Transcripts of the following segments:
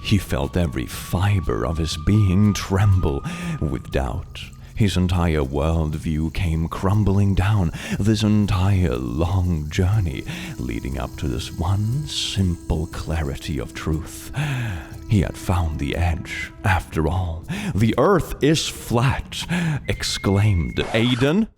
He felt every fiber of his being tremble with doubt. His entire worldview came crumbling down, this entire long journey leading up to this one simple clarity of truth. He had found the edge, after all. The earth is flat, exclaimed Aiden.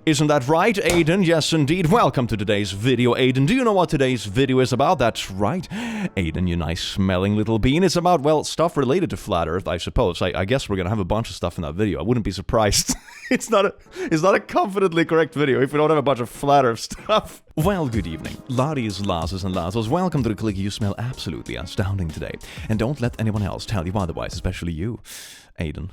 Isn't that right, Aiden? Yes, indeed. Welcome to today's video, Aiden. Do you know what today's video is about? That's right. Aiden, you nice smelling little bean. It's about, well, stuff related to Flat Earth, I suppose. I guess we're gonna have a bunch of stuff in that video. I wouldn't be surprised. It's not a confidently correct video if we don't have a bunch of Flat Earth stuff. Well, good evening. Ladies, lasses, and lasses, welcome to the click. You smell absolutely astounding today. And don't let anyone else tell you otherwise, especially you. Aiden,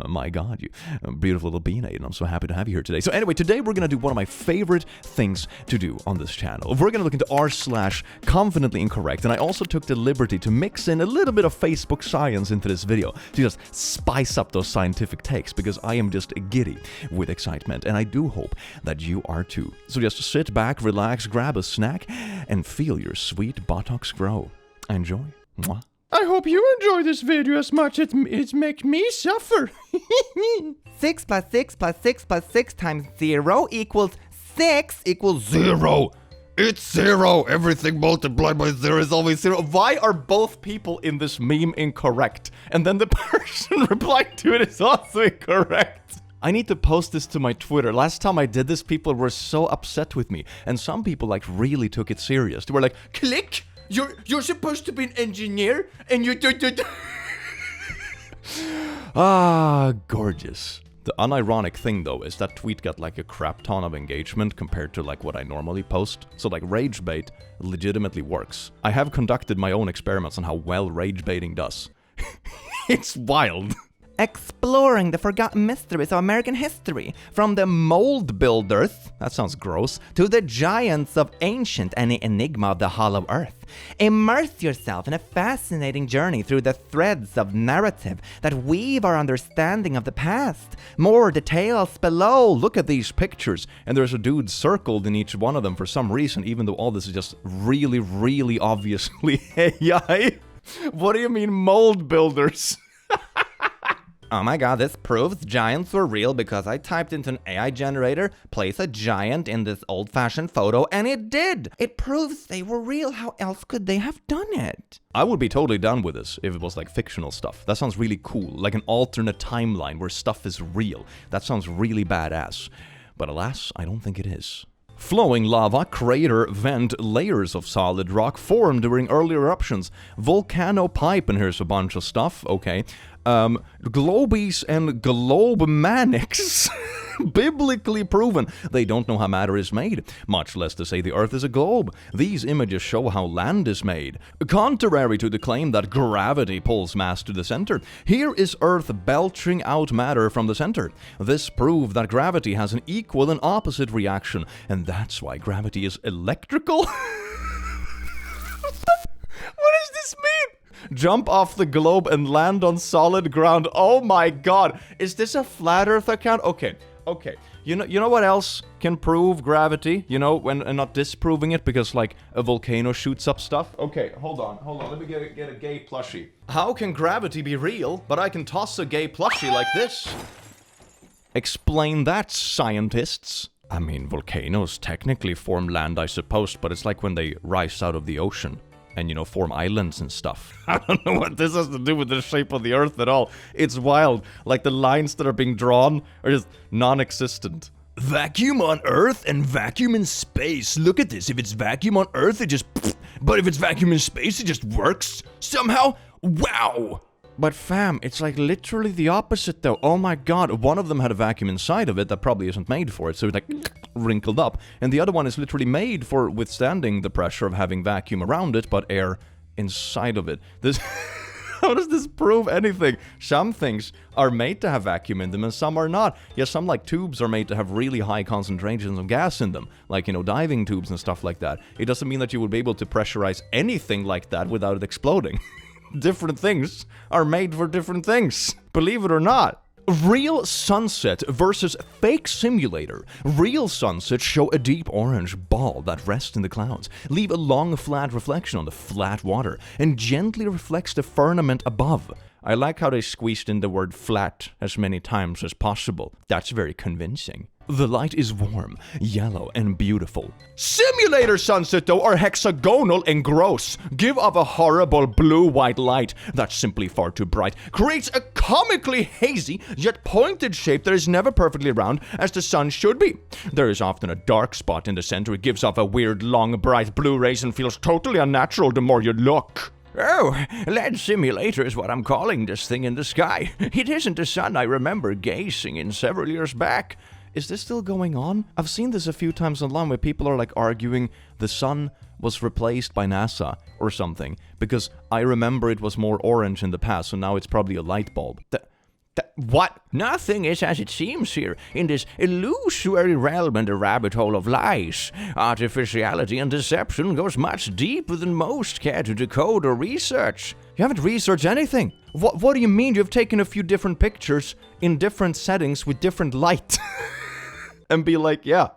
my God, you beautiful little bean, Aiden. I'm so happy to have you here today. So anyway, today we're going to do one of my favorite things to do on this channel. We're going to look into r/ConfidentlyIncorrect, and I also took the liberty to mix in a little bit of Facebook science into this video to just spice up those scientific takes, because I am just giddy with excitement, and I do hope that you are too. So just sit back, relax, grab a snack, and feel your sweet buttocks grow. Enjoy. Mwah. I hope you enjoy this video as much as it makes me suffer. 6 plus 6 plus 6 plus 6 times 0 equals 6 equals 0. It's 0. Everything multiplied by 0 is always 0. Why are both people in this meme incorrect? And then the person replying to it is also incorrect. I need to post this to my Twitter. Last time I did this, people were so upset with me. And some people, like, really took it serious. They were like, click! You're supposed to be an engineer, and you do. Ah, gorgeous. The unironic thing, though, is that tweet got like a crap ton of engagement compared to like what I normally post. So like rage bait legitimately works. I have conducted my own experiments on how well rage baiting does. It's wild. Exploring the forgotten mysteries of American history, from the mold builders, that sounds gross, to the giants of ancient and the enigma of the hollow earth. Immerse yourself in a fascinating journey through the threads of narrative that weave our understanding of the past. More details below. Look at these pictures, and there's a dude circled in each one of them for some reason, even though all this is just really, really obviously AI. What do you mean mold builders? Oh my god, this proves giants were real because I typed into an AI generator, place a giant in this old-fashioned photo, and it did! It proves they were real. How else could they have done it? I would be totally down with this if it was like fictional stuff. That sounds really cool, like an alternate timeline where stuff is real. That sounds really badass. But alas, I don't think it is. Flowing lava, crater, vent, layers of solid rock formed during early eruptions, volcano pipe, and here's a bunch of stuff, okay. Globies and globemanics. Biblically proven. They don't know how matter is made, much less to say the earth is a globe. These images show how land is made. Contrary to the claim that gravity pulls mass to the center, here is earth belching out matter from the center. This proved that gravity has an equal and opposite reaction, and that's why gravity is electrical. What does this mean? Jump off the globe and land on solid ground. Oh my god. Is this a flat earth account? Okay. You know what else can prove gravity? You know, when and not disproving it because like a volcano shoots up stuff? Okay, hold on. Let me get a gay plushie. How can gravity be real, but I can toss a gay plushie like this? Explain that, scientists. I mean, volcanoes technically form land, I suppose, but it's like when they rise out of the ocean. And, you know, form islands and stuff. I don't know what this has to do with the shape of the earth at all. It's wild. Like, the lines that are being drawn are just non-existent. Vacuum on Earth and vacuum in space. Look at this. If it's vacuum on Earth, it just... But if it's vacuum in space, it just works somehow. Wow! But fam, it's like literally the opposite though. Oh my god, one of them had a vacuum inside of it that probably isn't made for it, so it's like wrinkled up. And the other one is literally made for withstanding the pressure of having vacuum around it, but air inside of it. This... How does this prove anything? Some things are made to have vacuum in them and some are not. Yeah, some like tubes are made to have really high concentrations of gas in them. Like, you know, diving tubes and stuff like that. It doesn't mean that you would be able to pressurize anything like that without it exploding. Different things are made for different things. Believe it or not. Real sunset versus fake simulator. Real sunsets show a deep orange ball that rests in the clouds, leave a long flat reflection on the flat water, and gently reflects the firmament above. I like how they squeezed in the word flat as many times as possible. That's very convincing. The light is warm, yellow, and beautiful. Simulator sunset, though, are hexagonal and gross. Give off a horrible blue-white light that's simply far too bright. Creates a comically hazy, yet pointed shape that is never perfectly round, as the sun should be. There is often a dark spot in the center. It gives off a weird, long, bright blue rays and feels totally unnatural the more you look. Oh, LED simulator is what I'm calling this thing in the sky. It isn't the sun I remember gazing in several years back. Is this still going on? I've seen this a few times online where people are like arguing the sun was replaced by NASA or something because I remember it was more orange in the past, so now it's probably a light bulb. What? Nothing is as it seems here in this illusory realm and the rabbit hole of lies. Artificiality and deception goes much deeper than most care to decode or research. You haven't researched anything. What do you mean you've taken a few different pictures in different settings with different light? And be like, yeah,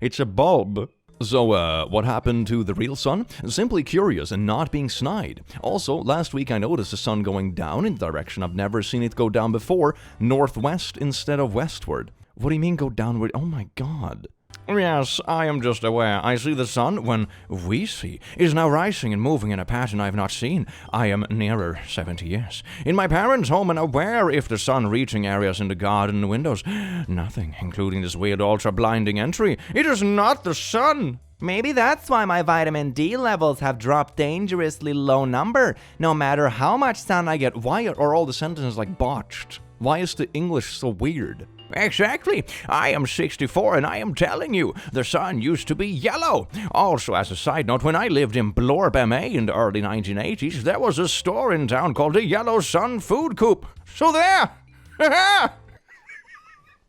it's a bulb. So, what happened to the real sun? Simply curious and not being snide. Also, last week I noticed the sun going down in the direction I've never seen it go down before, northwest instead of westward. What do you mean go downward? Oh my god. Yes, I am just aware. I see the sun when we see is now rising and moving in a pattern I have not seen. I am nearer 70 years. In my parents' home and aware if the sun reaching areas in the garden and windows. Nothing, including this weird ultra-blinding entry. It is not the sun. Maybe that's why my vitamin D levels have dropped dangerously low number. No matter how much sun I get. Why are all the sentences like botched? Why is the English so weird? Exactly. I am 64 and I am telling you, the sun used to be yellow. Also, as a side note, when I lived in Blorp, MA in the early 1980s, there was a store in town called the Yellow Sun Food Coop. So there!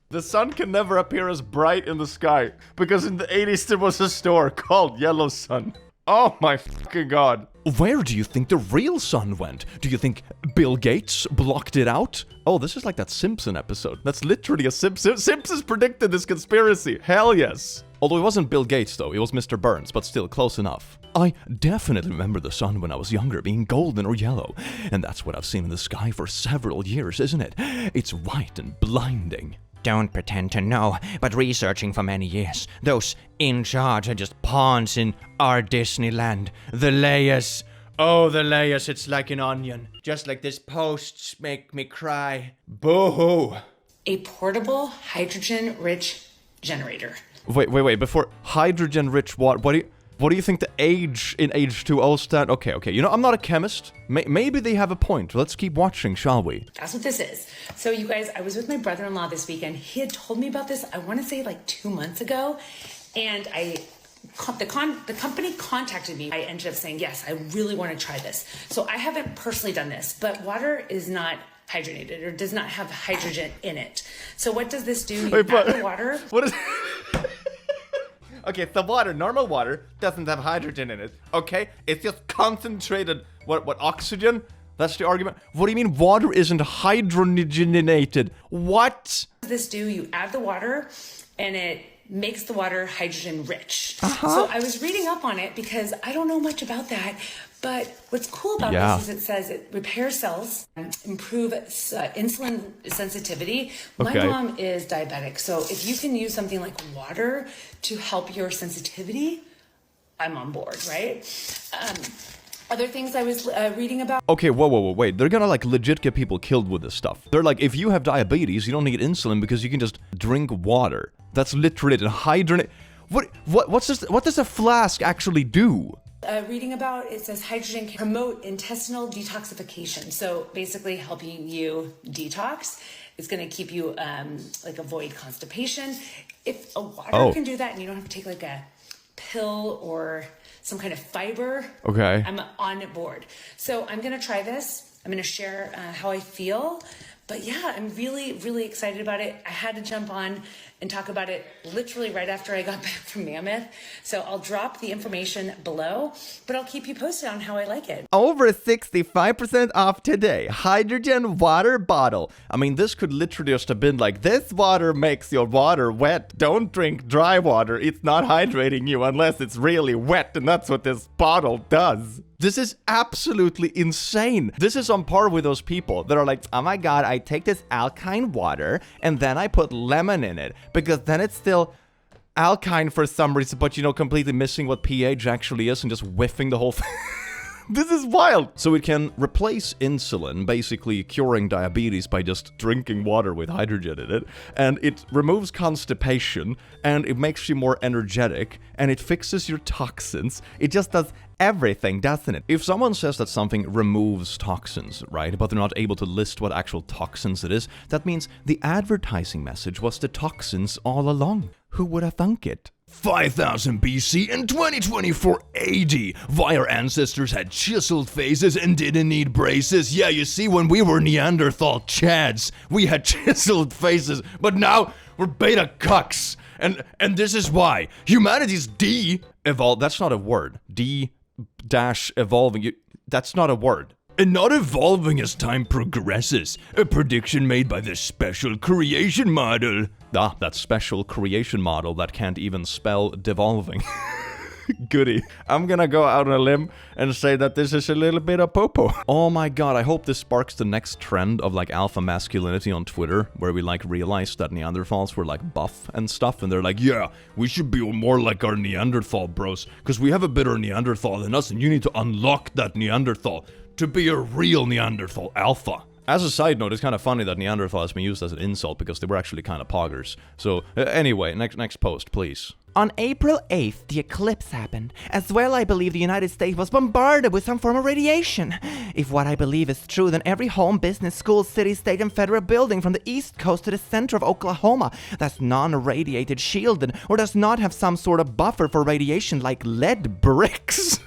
The sun can never appear as bright in the sky, because in the 80s there was a store called Yellow Sun. Oh my fucking god. Where do you think the real sun went? Do you think Bill Gates blocked it out? Oh, this is like that Simpson episode. That's literally a Simpsons predicted this conspiracy. Hell yes. Although it wasn't Bill Gates though, it was Mr. Burns, but still close enough. I definitely remember the sun when I was younger being golden or yellow. And that's what I've seen in the sky for several years, isn't it? It's white and blinding. Don't pretend to know, but researching for many years, those in charge are just pawns in our Disneyland. The layers. Oh, the layers, it's like an onion. Just like this posts make me cry. Boo-hoo. A portable hydrogen-rich generator. Wait, before hydrogen-rich what do you think the age in H2O stand? Okay, you know, I'm not a chemist. Maybe they have a point. Let's keep watching, shall we? That's what this is. So you guys, I was with my brother-in-law this weekend. He had told me about this, I want to say like 2 months ago. And the company contacted me. I ended up saying, yes, I really want to try this. So I haven't personally done this, but water is not hydrogenated or does not have hydrogen in it. So what does this do? You add the water. What is... Okay, the water, normal water, doesn't have hydrogen in it, okay? It's just concentrated, what, oxygen? That's the argument? What do you mean water isn't hydrogenated? What? What does this do? You add the water, and it makes the water hydrogen rich. So I was reading up on it because I don't know much about that. But what's cool about this is it says it repairs cells, improve insulin sensitivity. My mom is diabetic, so if you can use something like water to help your sensitivity, I'm on board, right? Other things I was reading about. Okay, whoa, wait. They're gonna like legit get people killed with this stuff. They're like, if you have diabetes, you don't need insulin because you can just drink water. That's literally it. And hydrogenate. What does a flask actually do? Reading about it says hydrogen can promote intestinal detoxification. So basically helping you detox. It's going to keep you like avoid constipation. If a water can do that and you don't have to take like a pill or some kind of fiber, I'm on board. So I'm going to try this. I'm going to share how I feel. But yeah, I'm really, really excited about it. I had to jump on and talk about it literally right after I got back from Mammoth. So I'll drop the information below, but I'll keep you posted on how I like it. Over 65% off today. Hydrogen water bottle. I mean, this could literally just have been like, this water makes your water wet. Don't drink dry water. It's not hydrating you unless it's really wet, and that's what this bottle does. This is absolutely insane. This is on par with those people that are like, oh my god, I take this alkaline water and then I put lemon in it because then it's still alkaline for some reason, but completely missing what pH actually is and just whiffing the whole thing. This is wild. So it can replace insulin, basically curing diabetes by just drinking water with hydrogen in it. And it removes constipation, and it makes you more energetic, and it fixes your toxins. It just does everything, doesn't it? If someone says that something removes toxins, right, but they're not able to list what actual toxins it is, that means the advertising message was the toxins all along. Who would have thunk it? 5000 BC and 2024 AD. Why our ancestors had chiseled faces and didn't need braces. Yeah, you see, when we were Neanderthal Chads, we had chiseled faces, but now we're beta cucks. And this is why. Humanity's Evolve. That's not a word. D-evolving. That's not a word. And not evolving as time progresses. A prediction made by the special creation model. Ah, that special creation model that can't even spell devolving. Goody. I'm gonna go out on a limb and say that this is a little bit of popo. Oh my god, I hope this sparks the next trend of like alpha masculinity on Twitter, where we like realize that Neanderthals were like buff and stuff, and they're like, yeah, we should be more like our Neanderthal bros, because we have a better Neanderthal than us, and you need to unlock that Neanderthal to be a real Neanderthal alpha. As a side note, it's kind of funny that Neanderthal has been used as an insult because they were actually kind of poggers. So, anyway, next post, please. On April 8th, the eclipse happened. As well, I believe the United States was bombarded with some form of radiation. If what I believe is true, then every home, business, school, city, state, and federal building from the east coast to the center of Oklahoma that's non-radiated, shielded, or does not have some sort of buffer for radiation like lead bricks.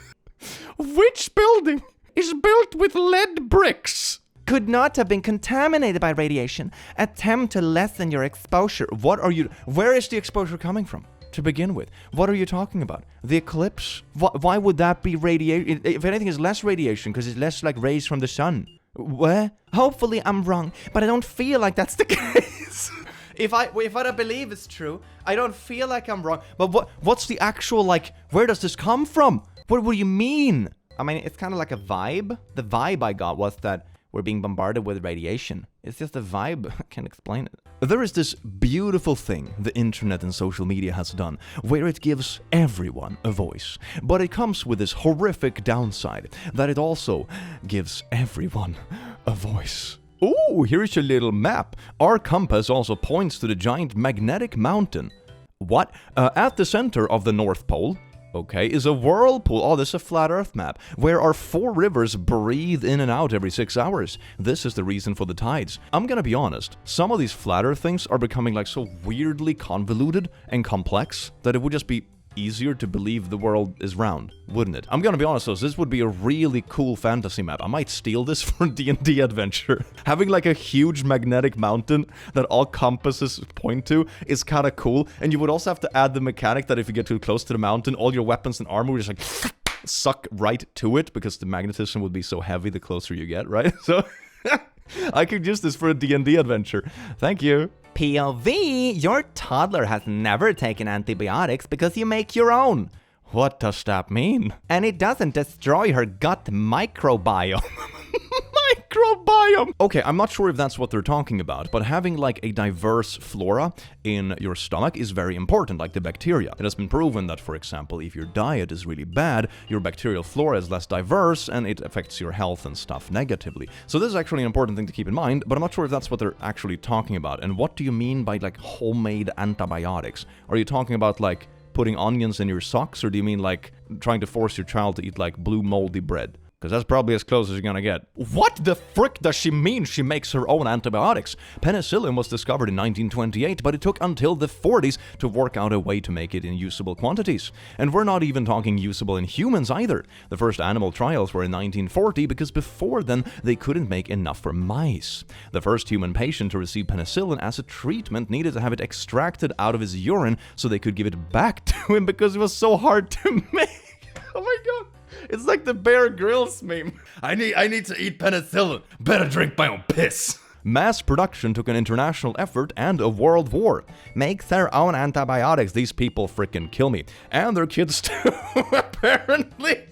Which building is built with lead bricks? Could not have been contaminated by radiation. Attempt to lessen your exposure. Where is the exposure coming from? To begin with, what are you talking about? The eclipse? Why would that be radiation? If anything, it's less radiation because it's less like rays from the sun. What? Hopefully I'm wrong, but I don't feel like that's the case. If what I believe is true, I don't feel like I'm wrong. But what's the actual, like, where does this come from? What do you mean? I mean, it's kind of like a vibe. The vibe I got was that we're being bombarded with radiation. It's just a vibe. I can't explain it. There is this beautiful thing the internet and social media has done, where it gives everyone a voice. But it comes with this horrific downside, that it also gives everyone a voice. Ooh, here's your little map. Our compass also points to the giant magnetic mountain. What? At the center of the North Pole, okay, is a whirlpool. Oh, this is a flat earth map, where our 4 rivers breathe in and out every 6 hours. This is the reason for the tides. I'm gonna be honest, some of these flat earth things are becoming like so weirdly convoluted and complex that it would just be easier to believe the world is round, wouldn't it? I'm gonna be honest though, this would be a really cool fantasy map. I might steal this for a D&D adventure. Having like a huge magnetic mountain that all compasses point to is kind of cool, and you would also have to add the mechanic that if you get too close to the mountain, all your weapons and armor would just like suck right to it, because the magnetism would be so heavy the closer you get, right? So I could use this for a D&D adventure. Thank you. POV, your toddler has never taken antibiotics because you make your own. What does that mean? And it doesn't destroy her gut microbiome. Microbiome! Okay, I'm not sure if that's what they're talking about, but having like a diverse flora in your stomach is very important, like the bacteria. It has been proven that, for example, if your diet is really bad, your bacterial flora is less diverse and it affects your health and stuff negatively. So this is actually an important thing to keep in mind, but I'm not sure if that's what they're actually talking about. And what do you mean by like homemade antibiotics? Are you talking about like putting onions in your socks, or do you mean like trying to force your child to eat like blue moldy bread? because that's probably as close as you're gonna get. What the frick does she mean she makes her own antibiotics? Penicillin was discovered in 1928, but it took until the 40s to work out a way to make it in usable quantities. And we're not even talking usable in humans either. The first animal trials were in 1940, because before then they couldn't make enough for mice. The first human patient to receive penicillin as a treatment needed to have it extracted out of his urine so they could give it back to him because it was so hard to make. Oh my god. It's like the Bear Grylls meme. I need to eat penicillin. Better drink my own piss. Mass production took an international effort and a world war. Make their own antibiotics. These people freaking kill me. And their kids too, apparently.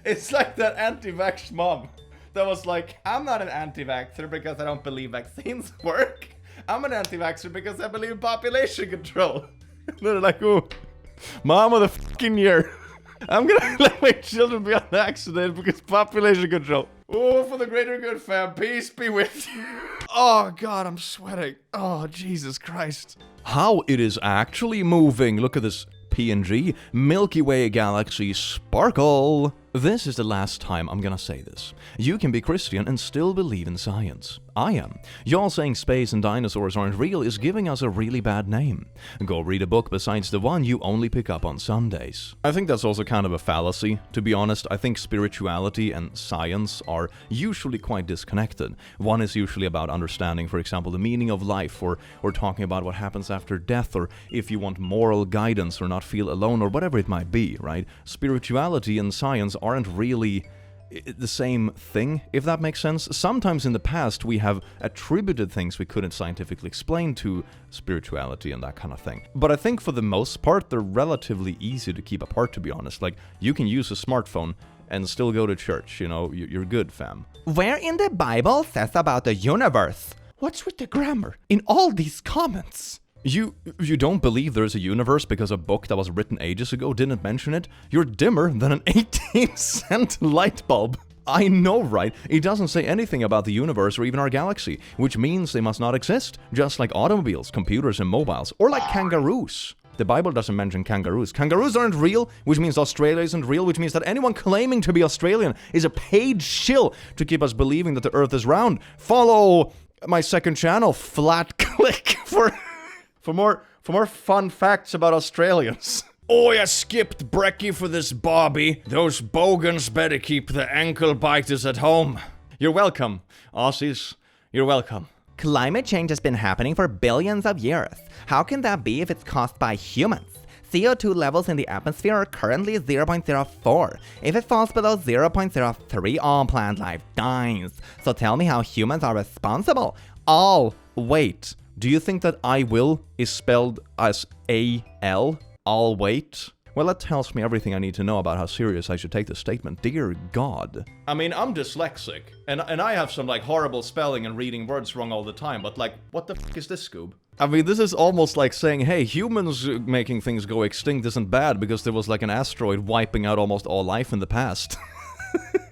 It's like that anti-vax mom that was like, I'm not an anti-vaxxer because I don't believe vaccines work. I'm an anti-vaxxer because I believe in population control. They're like, ooh, mom of the fucking year. I'm gonna let my children be unvaccinated because population control. Oh, for the greater good, fam. Peace be with you. Oh, God, I'm sweating. Oh, Jesus Christ. How it is actually moving. Look at this PNG. Milky Way galaxy sparkle. This is the last time I'm gonna say this. You can be Christian and still believe in science. I am. Y'all saying space and dinosaurs aren't real is giving us a really bad name. Go read a book besides the one you only pick up on Sundays. I think that's also kind of a fallacy. To be honest, I think spirituality and science are usually quite disconnected. One is usually about understanding, for example, the meaning of life, or talking about what happens after death, or if you want moral guidance or not feel alone, or whatever it might be, right? Spirituality and science aren't really the same thing, if that makes sense. Sometimes in the past we have attributed things we couldn't scientifically explain to spirituality and that kind of thing. But I think for the most part they're relatively easy to keep apart, to be honest. Like, you can use a smartphone and still go to church, you know, you're good, fam. Where in the Bible says about the universe? What's with the grammar in all these comments? You don't believe there's a universe because a book that was written ages ago didn't mention it? You're dimmer than an 18-cent light bulb. I know, right? It doesn't say anything about the universe or even our galaxy, which means they must not exist, just like automobiles, computers, and mobiles, or like kangaroos. The Bible doesn't mention kangaroos. Kangaroos aren't real, which means Australia isn't real, which means that anyone claiming to be Australian is a paid shill to keep us believing that the Earth is round. Follow my second channel, Flat Click, for more fun facts about Australians. Oh, you skipped brekkie for this Bobby. Those bogans better keep the ankle biters at home. You're welcome, Aussies. You're welcome. Climate change has been happening for billions of years. How can that be if it's caused by humans? CO2 levels in the atmosphere are currently 0.04. If it falls below 0.03, all plant life dies. So tell me how humans are responsible. Wait. Do you think that I will is spelled as A-L? I'll wait? Well, that tells me everything I need to know about how serious I should take this statement. Dear God. I mean, I'm dyslexic, and I have some, like, horrible spelling and reading words wrong all the time, but, like, what the f*** is this, Scoob? I mean, this is almost like saying, hey, humans making things go extinct isn't bad because there was, like, an asteroid wiping out almost all life in the past.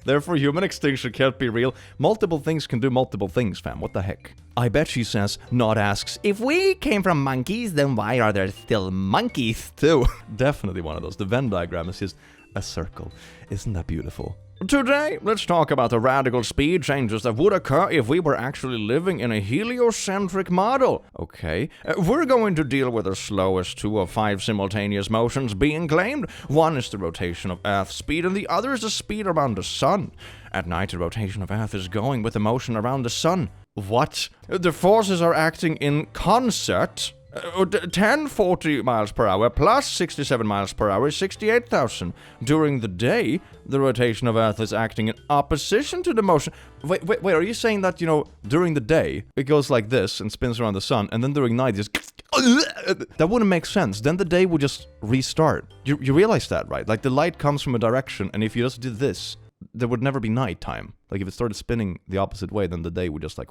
Therefore, human extinction can't be real. Multiple things can do multiple things, fam. What the heck? I bet she says, not asks, if we came from monkeys, then why are there still monkeys too? Definitely one of those. The Venn diagram is just a circle. Isn't that beautiful? Today, let's talk about the radical speed changes that would occur if we were actually living in a heliocentric model. Okay, we're going to deal with the slowest 2 of 5 simultaneous motions being claimed. One is the rotation of Earth's speed, and the other is the speed around the sun. At night, the rotation of Earth is going with the motion around the sun. What? The forces are acting in concert. 1040 miles per hour plus 67 miles per hour is 68,000. During the day, the rotation of Earth is acting in opposition to the motion. Wait, are you saying that, you know, during the day, it goes like this and spins around the sun, and then during night, just... That wouldn't make sense. Then the day would just restart. You realize that, right? Like, the light comes from a direction, and if you just did this, there would never be nighttime. Like, if it started spinning the opposite way, then the day would just, like,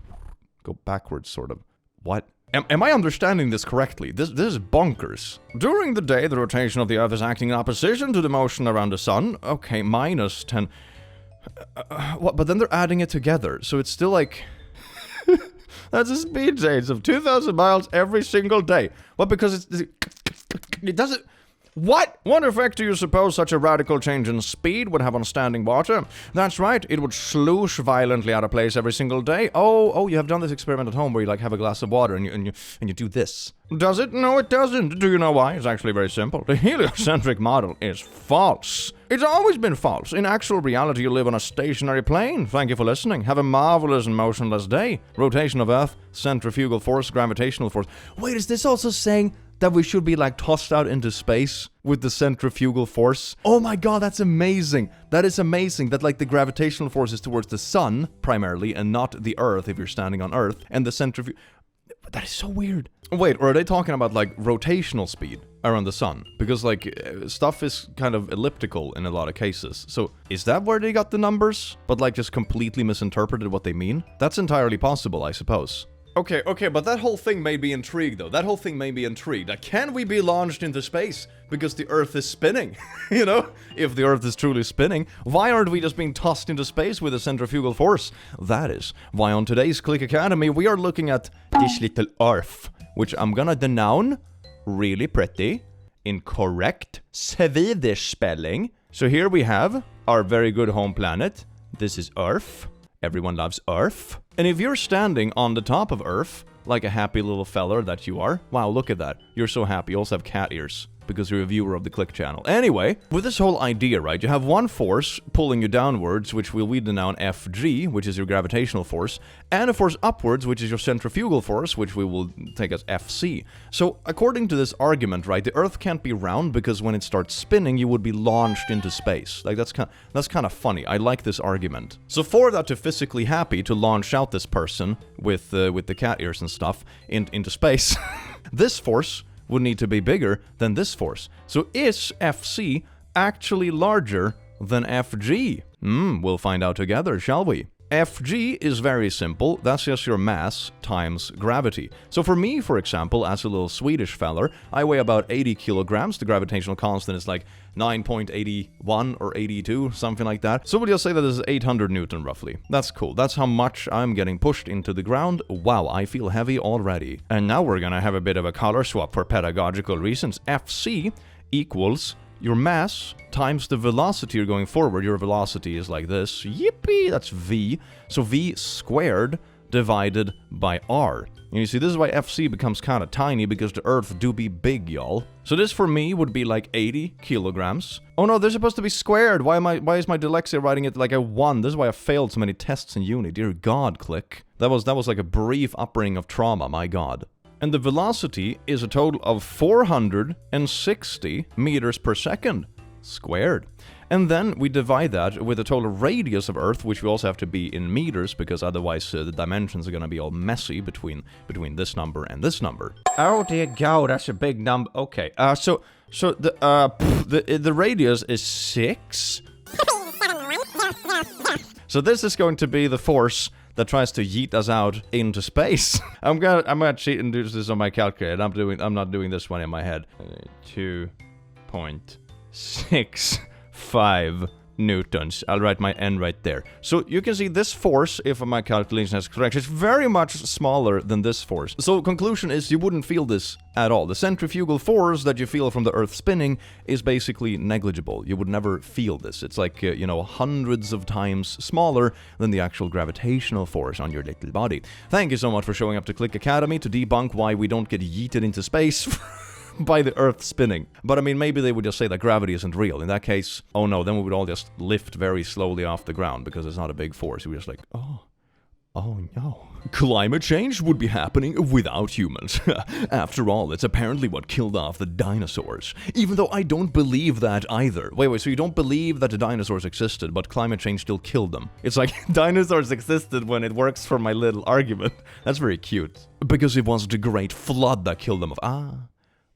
go backwards, sort of. What? Am I understanding this correctly? This is bonkers. During the day, the rotation of the Earth is acting in opposition to the motion around the sun. Okay, minus 10. What? But then they're adding it together, so it's still like... That's a speed change of 2,000 miles every single day. What? Because it doesn't... What? What effect do you suppose such a radical change in speed would have on standing water? That's right, it would sloosh violently out of place every single day. Oh, you have done this experiment at home where you like have a glass of water and you do this. Does it? No, it doesn't. Do you know why? It's actually very simple. The heliocentric model is false. It's always been false. In actual reality, you live on a stationary plane. Thank you for listening. Have a marvelous and motionless day. Rotation of Earth, centrifugal force, gravitational force. Wait, is this also saying that we should be like tossed out into space with the centrifugal force? Oh my god, that's amazing. That is amazing that like the gravitational force is towards the sun primarily and not the Earth if you're standing on Earth, and the centrifugal... That is so weird. Wait, or are they talking about like rotational speed around the sun? Because like stuff is kind of elliptical in a lot of cases. So is that where they got the numbers? But like just completely misinterpreted what they mean? That's entirely possible, I suppose. Okay, but that whole thing made me intrigued, though. That whole thing made me intrigued. Like, can we be launched into space because the Earth is spinning? You know? If the Earth is truly spinning, why aren't we just being tossed into space with a centrifugal force? That is why on today's Click Academy, we are looking at this little Earth, which I'm gonna denounce really pretty, in correct Swedish spelling. So here we have our very good home planet. This is Earth. Everyone loves Earth. And if you're standing on the top of Earth, like a happy little feller that you are, wow, look at that. You're so happy. You also have cat ears because you're a viewer of the Click channel. Anyway, with this whole idea, right, you have one force pulling you downwards, which we'll denounce Fg, which is your gravitational force, and a force upwards, which is your centrifugal force, which we will take as Fc. So, according to this argument, right, the Earth can't be round because when it starts spinning, you would be launched into space. Like, that's kind of funny. I like this argument. So, for that to physically happen, to launch out this person with the cat ears and stuff into space, this force would need to be bigger than this force. So is Fc actually larger than Fg? We'll find out together, shall we? Fg is very simple. That's just your mass times gravity. So for me, for example, as a little Swedish feller, I weigh about 80 kilograms. The gravitational constant is like 9.81 or 82, something like that. So we'll just say that this is 800 Newton roughly. That's cool. That's how much I'm getting pushed into the ground. Wow, I feel heavy already. And now we're gonna have a bit of a color swap for pedagogical reasons. Fc equals your mass times the velocity you're going forward. Your velocity is like this. Yippee! That's v. So v squared divided by r. And you see, this is why Fc becomes kind of tiny, because the Earth do be big, y'all. So this for me would be like 80 kilograms. Oh no, they're supposed to be squared. Why is my dyslexia writing it like a 1? This is why I failed so many tests in uni. Dear God, Click. That was like a brief upbringing of trauma, my God. And the velocity is a total of 460 meters per second squared. And then we divide that with the total radius of Earth, which we also have to be in meters, because otherwise the dimensions are going to be all messy between this number and this number. Oh dear God, that's a big number. Okay, so the radius is 6. So this is going to be the force that tries to yeet us out into space. I'm gonna cheat and do this on my calculator. I'm not doing this one in my head. 2.65 newtons. I'll write my n right there. So you can see this force, if my calculation is correct, is very much smaller than this force. So conclusion is you wouldn't feel this at all. The centrifugal force that you feel from the Earth spinning is basically negligible. You would never feel this. It's like, hundreds of times smaller than the actual gravitational force on your little body. Thank you so much for showing up to Click Academy to debunk why we don't get yeeted into space by the Earth spinning. But I mean, maybe they would just say that gravity isn't real. In that case, oh no, then we would all just lift very slowly off the ground because it's not a big force. We're just like, oh no. Climate change would be happening without humans. After all, it's apparently what killed off the dinosaurs. Even though I don't believe that either. Wait, so you don't believe that the dinosaurs existed, but climate change still killed them? It's like dinosaurs existed when it works for my little argument. That's very cute. Because it was the Great Flood that killed them off.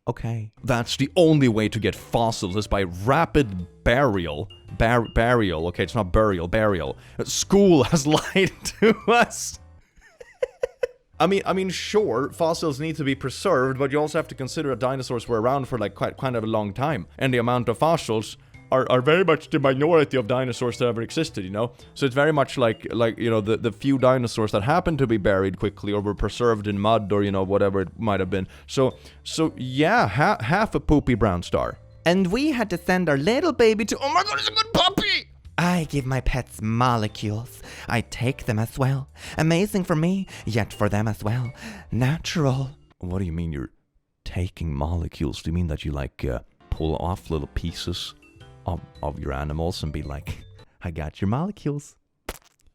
Okay. That's the only way to get fossils is by rapid burial. Burial. Okay, it's not burial, burial. School has lied to us. I mean, sure, fossils need to be preserved, but you also have to consider that dinosaurs were around for like quite kind of a long time, and the amount of fossils are very much the minority of dinosaurs that ever existed, you know? So it's very much like the few dinosaurs that happened to be buried quickly or were preserved in mud or, whatever it might have been. So yeah, half a poopy brown star. And we had to send our little baby to, oh my god, it's a good puppy! I give my pets molecules. I take them as well. Amazing for me, yet for them as well. Natural. What do you mean you're taking molecules? Do you mean that you pull off little pieces of your animals and be like, I got your molecules.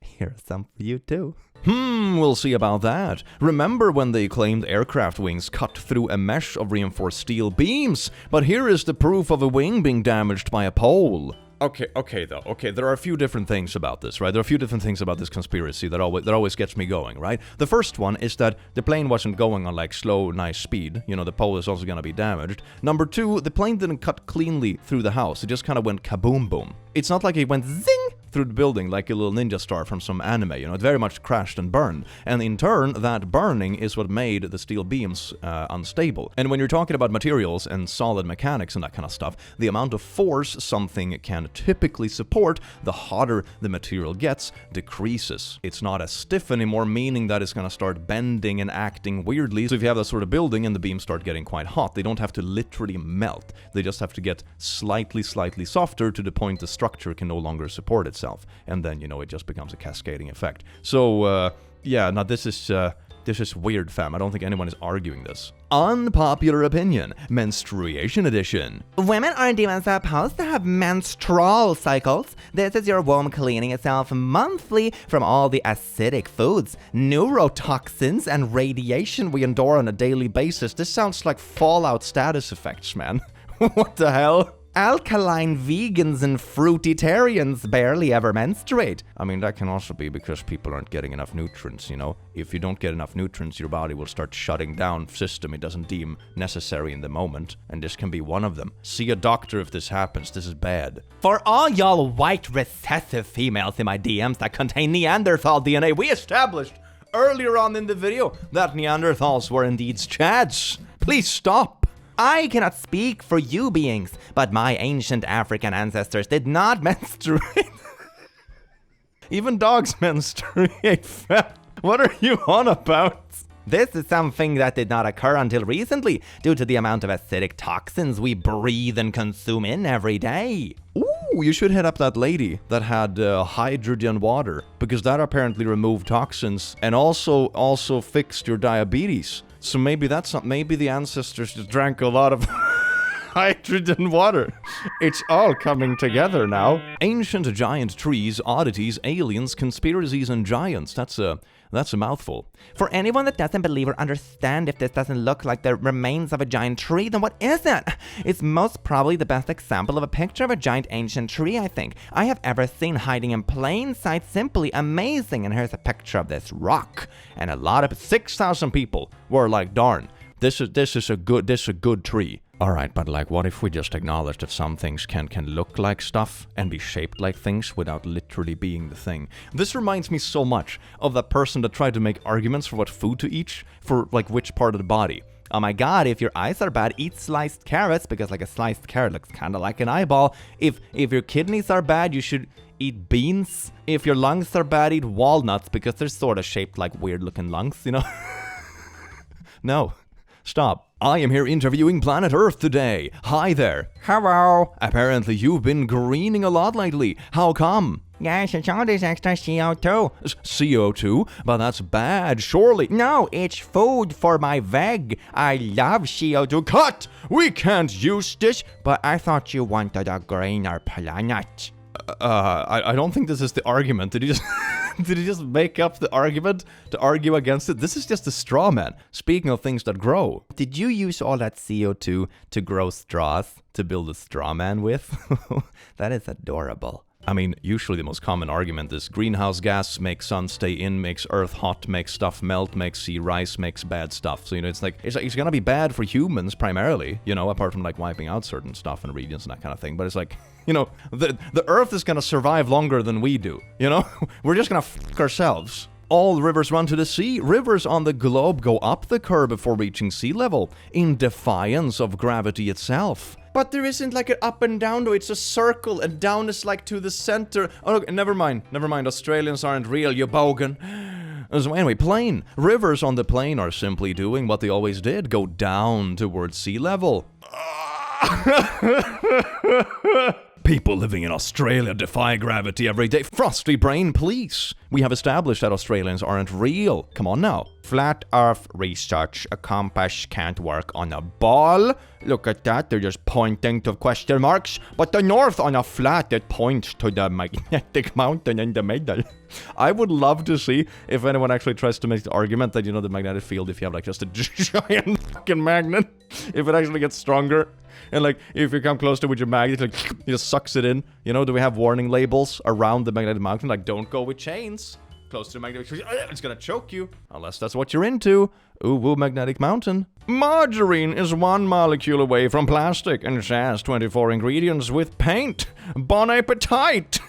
Here's some for you too. We'll see about that. Remember when they claimed aircraft wings cut through a mesh of reinforced steel beams? But here is the proof of a wing being damaged by a pole. Okay, there are a few different things about this, right? There are a few different things about this conspiracy that always gets me going, right? The first one is that the plane wasn't going on slow, nice speed. You know, the pole is also gonna be damaged. Number two, the plane didn't cut cleanly through the house. It just kind of went kaboom boom. It's not like it went zing through the building like a little ninja star from some anime, you know, it very much crashed and burned. And in turn, that burning is what made the steel beams unstable. And when you're talking about materials and solid mechanics and that kind of stuff, the amount of force something can typically support, the hotter the material gets, decreases. It's not as stiff anymore, meaning that it's gonna start bending and acting weirdly. So if you have that sort of building and the beams start getting quite hot, they don't have to literally melt. They just have to get slightly softer to the point the structure can no longer support itself. And then, you know, it just becomes a cascading effect. So, yeah, now this is weird, fam. I don't think anyone is arguing this. Unpopular opinion, menstruation edition. Women aren't even supposed to have menstrual cycles. This is your womb cleaning itself monthly from all the acidic foods, neurotoxins, and radiation we endure on a daily basis. This sounds like Fallout status effects, man. What the hell? Alkaline vegans and fruitarians barely ever menstruate. I mean, that can also be because people aren't getting enough nutrients, you know? If you don't get enough nutrients, your body will start shutting down system it doesn't deem necessary in the moment, and this can be one of them. See a doctor if this happens, this is bad. For all y'all white recessive females in my DMs that contain Neanderthal DNA, we established earlier on in the video that Neanderthals were indeed Chads. Please stop. I cannot speak for you beings, but my ancient African ancestors did not menstruate. Even dogs menstruate. What are you on about? This is something that did not occur until recently due to the amount of acidic toxins we breathe and consume in every day. Ooh, you should hit up that lady that had hydrogen water, because that apparently removed toxins and also fixed your diabetes. So maybe that's not, maybe the ancestors just drank a lot of hydrogen water. It's all coming together now. Ancient giant trees, oddities, aliens, conspiracies, and giants. That's a mouthful. For anyone that doesn't believe or understand if this doesn't look like the remains of a giant tree, then what is it? It's most probably the best example of a picture of a giant ancient tree, I think, I have ever seen, hiding in plain sight. Simply amazing. And here's a picture of this rock. And a lot of 6,000 people were like, darn, this is a good tree. Alright, but what if we just acknowledge that some things can look like stuff and be shaped like things without literally being the thing? This reminds me so much of that person that tried to make arguments for what food to eat for which part of the body. Oh my god, if your eyes are bad, eat sliced carrots, because a sliced carrot looks kind of like an eyeball. If your kidneys are bad, you should eat beans. If your lungs are bad, eat walnuts, because they're sort of shaped like weird looking lungs, you know? No. Stop. I am here interviewing Planet Earth today. Hi there. Hello. Apparently you've been greening a lot lately. How come? Yes, it's all this extra CO2. CO2? But that's bad, surely. No, it's food for my veg. I love CO2. Cut! We can't use this. But I thought you wanted a greener planet. I don't think this is the argument. Did he just make up the argument to argue against it? This is just a straw man. Speaking of things that grow. Did you use all that CO2 to grow straws to build a straw man with? That is adorable. I mean, usually the most common argument is greenhouse gas makes sun stay in, makes earth hot, makes stuff melt, makes sea rise, makes bad stuff. So, you know, it's gonna be bad for humans primarily, you know, apart from wiping out certain stuff and regions and that kind of thing. But it's you know, the earth is gonna survive longer than we do, you know? We're just gonna fuck ourselves. All rivers run to the sea. Rivers on the globe go up the curve before reaching sea level, in defiance of gravity itself. But there isn't an up and down though, it's a circle, and down is to the center. Oh, okay, never mind. Australians aren't real, you bogan. So anyway, plain. Rivers on the plain are simply doing what they always did, go down towards sea level. People living in Australia defy gravity every day. Frosty brain, please. We have established that Australians aren't real. Come on now. Flat Earth research. A compass can't work on a ball. Look at that. They're just pointing to question marks. But the north on a flat, it points to the magnetic mountain in the middle. I would love to see if anyone actually tries to make the argument that, you know, the magnetic field, if you have like just a giant fucking magnet, if it actually gets stronger. And like, if you come close to it with your magnet, like, it just sucks it in. You know, do we have warning labels around the magnetic mountain? Like, don't go with chains close to the magnetic field. It's gonna choke you. Unless that's what you're into. Ooh, magnetic mountain. Margarine is 1 molecule away from plastic and has 24 ingredients with paint. Bon appetit!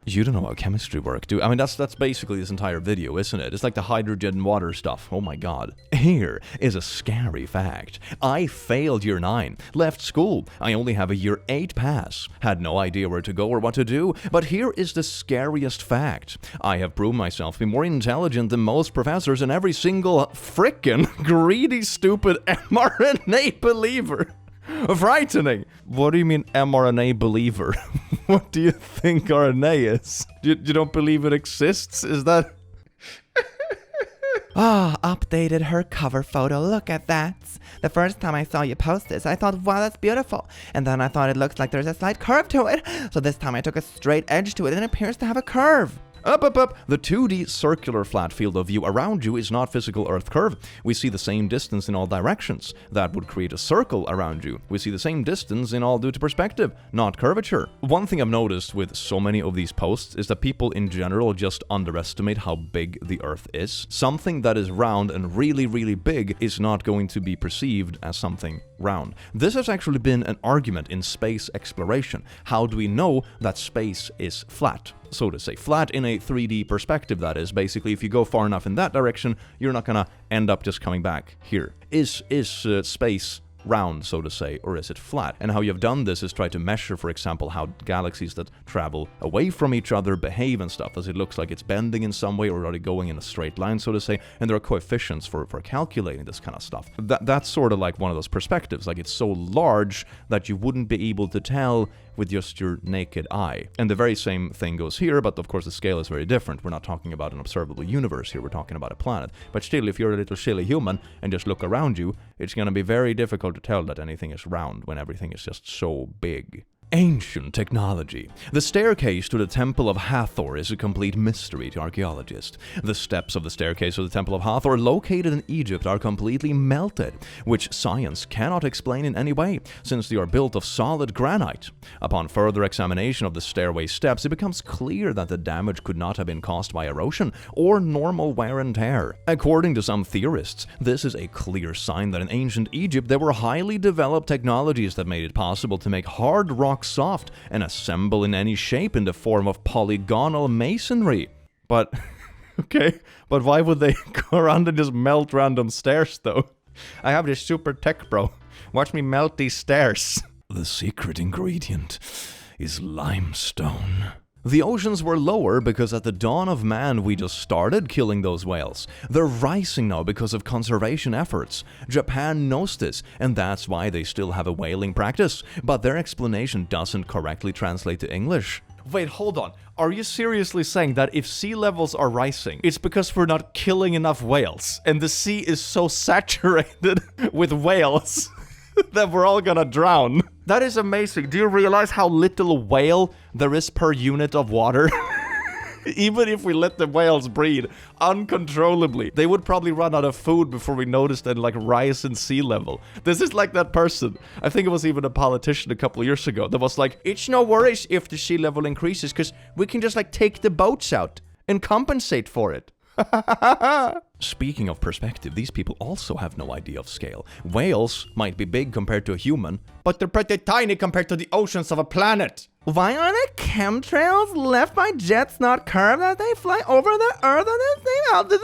You don't know how chemistry works, do you? I mean, that's basically this entire video, isn't it? It's like the hydrogen and water stuff. Oh my god. Here is a scary fact. I failed year 9, left school. I only have a year 8 pass. Had no idea where to go or what to do. But here is the scariest fact. I have proved myself to be more intelligent than most professors and every single frickin' greedy, stupid mRNA believer. Frightening. What do you mean mRNA believer? What do you think RNA is? You don't believe it exists? Is that... Updated her cover photo. Look at that. The first time I saw you post this, I thought, wow, that's beautiful. And then I thought it looks like there's a slight curve to it. So this time I took a straight edge to it and it appears to have a curve. Up. The 2D circular flat field of view around you is not physical Earth curve. We see the same distance in all directions. That would create a circle around you. We see the same distance in all due to perspective, not curvature. One thing I've noticed with so many of these posts is that people in general just underestimate how big the Earth is. Something that is round and really, really big is not going to be perceived as something round. This has actually been an argument in space exploration. How do we know that space is flat? So to say, flat in a 3D perspective, that is. Basically, if you go far enough in that direction, you're not gonna end up just coming back here. Is space round, so to say, or is it flat? And how you've done this is try to measure, for example, how galaxies that travel away from each other behave and stuff. Does it looks like it's bending in some way, or are they going in a straight line, so to say? And there are coefficients for calculating this kind of stuff. That's sort of like one of those perspectives. Like, it's so large that you wouldn't be able to tell with just your naked eye. And the very same thing goes here, but of course the scale is very different. We're not talking about an observable universe here, we're talking about a planet. But still, if you're a little silly human and just look around you, it's gonna be very difficult to tell that anything is round when everything is just so big. Ancient technology. The staircase to the Temple of Hathor is a complete mystery to archaeologists. The steps of the staircase to the Temple of Hathor located in Egypt are completely melted, which science cannot explain in any way, since they are built of solid granite. Upon further examination of the stairway steps, it becomes clear that the damage could not have been caused by erosion or normal wear and tear. According to some theorists, this is a clear sign that in ancient Egypt there were highly developed technologies that made it possible to make hard rock soft and assemble in any shape in the form of polygonal masonry. But, okay, but why would they go around and just melt random stairs though? I have this super tech, bro. Watch me melt these stairs. The secret ingredient is limestone. The oceans were lower because at the dawn of man we just started killing those whales. They're rising now because of conservation efforts. Japan knows this, and that's why they still have a whaling practice. But their explanation doesn't correctly translate to English. Wait, hold on. Are you seriously saying that if sea levels are rising, it's because we're not killing enough whales, and the sea is so saturated with whales that we're all gonna drown? That is amazing. Do you realize how little whale there is per unit of water? Even if we let the whales breed uncontrollably, they would probably run out of food before we noticed that, like, rise in sea level. This is like that person, I think it was even a politician a couple of years ago, that was like, it's no worries if the sea level increases, because we can just, like, take the boats out and compensate for it. Speaking of perspective, these people also have no idea of scale. Whales might be big compared to a human, but they're pretty tiny compared to the oceans of a planet. Why are the chemtrails left by jets not curved as they fly over the Earth on the same altitude?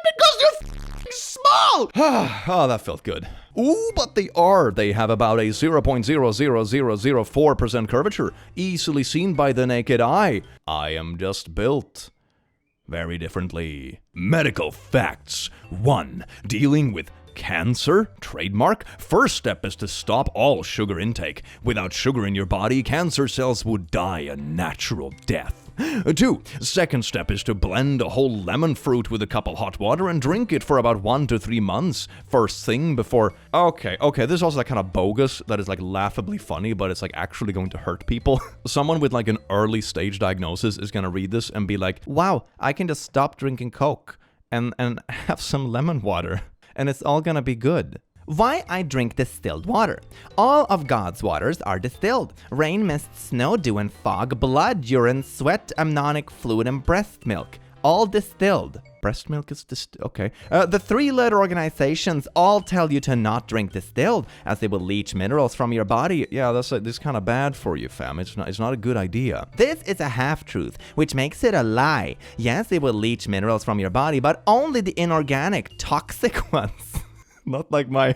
Because you're f***ing small! Oh, that felt good. Ooh, but they are. They have about a 0.00004% curvature, easily seen by the naked eye. I am just built very differently. Medical facts. 1. Dealing with Cancer? Trademark? First step is to stop all sugar intake. Without sugar in your body, cancer cells would die a natural death. 2. Second step is to blend a whole lemon fruit with a cup of hot water and drink it for about 1 to 3 months. First thing before... Okay, this is also like kind of bogus that is like laughably funny, but it's like actually going to hurt people. Someone with like an early stage diagnosis is gonna read this and be like, wow, I can just stop drinking Coke and have some lemon water and it's all gonna be good. Why I drink distilled water. All of God's waters are distilled. Rain, mist, snow, dew, and fog, blood, urine, sweat, amniotic fluid, and breast milk. All distilled. Breast milk is okay. The 3-letter organizations all tell you to not drink distilled, as they will leach minerals from your body. Yeah, this is kind of bad for you, fam. It's not a good idea. This is a half-truth, which makes it a lie. Yes, they will leach minerals from your body, but only the inorganic, toxic ones. Not like my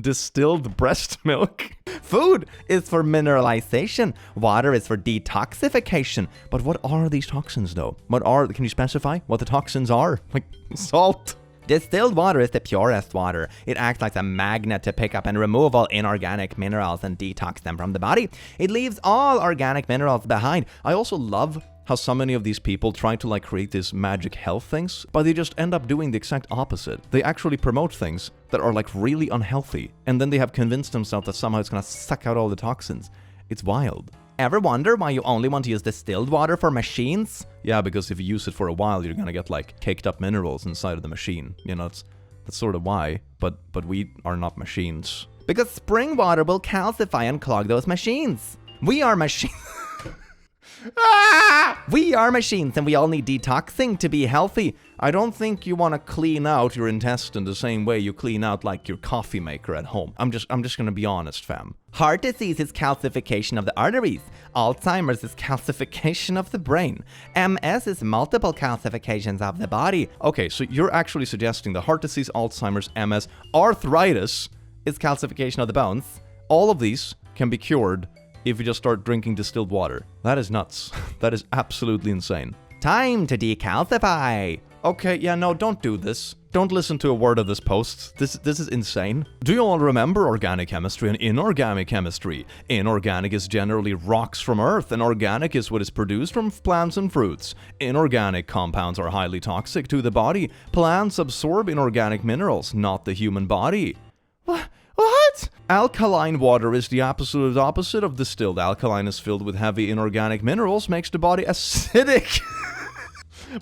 distilled breast milk. Food is for mineralization. Water is for detoxification. But what are these toxins, though? Can you specify what the toxins are? Like salt? Distilled water is the purest water. It acts like a magnet to pick up and remove all inorganic minerals and detox them from the body. It leaves all organic minerals behind. I also love how so many of these people try to like create these magic health things, but they just end up doing the exact opposite. They actually promote things that are like really unhealthy, and then they have convinced themselves that somehow it's gonna suck out all the toxins. It's wild. Ever wonder why you only want to use distilled water for machines? Yeah, because if you use it for a while, you're gonna get like caked up minerals inside of the machine. You know, that's sort of why, but we are not machines. Because spring water will calcify and clog those machines. We are machines. We are machines and we all need detoxing to be healthy. I don't think you want to clean out your intestine the same way you clean out like your coffee maker at home. I'm just gonna be honest, fam. Heart disease is calcification of the arteries. Alzheimer's is calcification of the brain. MS is multiple calcifications of the body. Okay, so you're actually suggesting that heart disease, Alzheimer's, MS, arthritis is calcification of the bones. All of these can be cured if you just start drinking distilled water. That is nuts. That is absolutely insane. Time to decalcify. Okay, yeah, no, don't do this. Don't listen to a word of this post. This is insane. Do you all remember organic chemistry and inorganic chemistry? Inorganic is generally rocks from Earth, and organic is what is produced from plants and fruits. Inorganic compounds are highly toxic to the body. Plants absorb inorganic minerals, not the human body. What? Alkaline water is the opposite of distilled. Alkaline is filled with heavy inorganic minerals, makes the body acidic.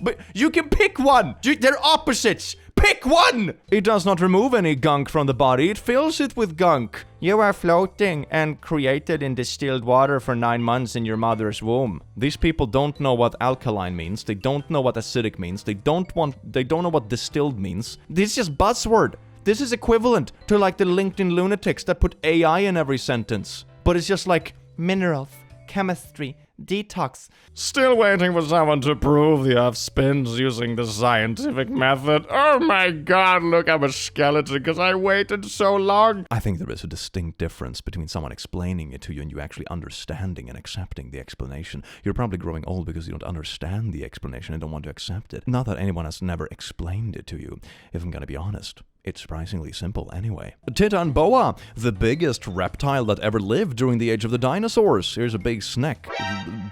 But you can pick one! They're opposites! Pick one! It does not remove any gunk from the body, it fills it with gunk. You are floating and created in distilled water for 9 months in your mother's womb. These people don't know what alkaline means, they don't know what acidic means, they don't know what distilled means. This is just buzzword. This is equivalent to like the LinkedIn lunatics that put AI in every sentence. But it's just like minerals, chemistry, detox. Still waiting for someone to prove the Earth spins using the scientific method. Oh my god, look, I'm a skeleton because I waited so long. I think there is a distinct difference between someone explaining it to you and you actually understanding and accepting the explanation. You're probably growing old because you don't understand the explanation and don't want to accept it. Not that anyone has never explained it to you, if I'm gonna be honest. It's surprisingly simple anyway. Titan boa, the biggest reptile that ever lived during the age of the dinosaurs. Here's a big snake.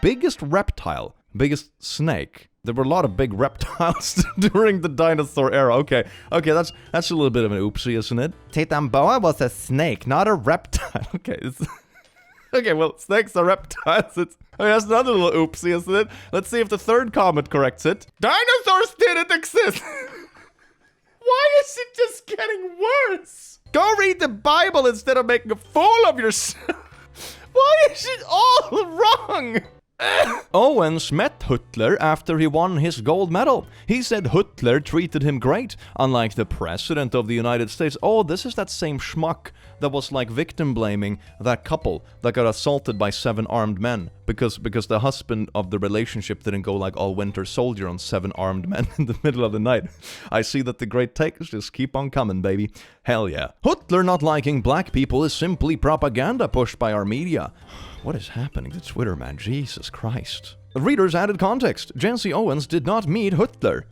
Biggest reptile. Biggest snake. There were a lot of big reptiles during the dinosaur era. Okay, that's a little bit of an oopsie, isn't it? Titan boa was a snake, not a reptile. Okay, well, snakes are reptiles. That's another little oopsie, isn't it? Let's see if the third comment corrects it. Dinosaurs didn't exist! Why is it just getting worse? Go read the Bible instead of making a fool of yourself. Why is it all wrong? Owens met Hitler after he won his gold medal. He said Hitler treated him great, unlike the president of the United States. Oh, this is that same schmuck that was like victim blaming that couple that got assaulted by 7 armed men because the husband of the relationship didn't go like all Winter Soldier on 7 armed men in the middle of the night. I see that the great takes just keep on coming, baby. Hell yeah. Hitler not liking black people is simply propaganda pushed by our media. What is happening to Twitter, man? Jesus Christ. Readers added context. Jesse Owens did not meet Hitler.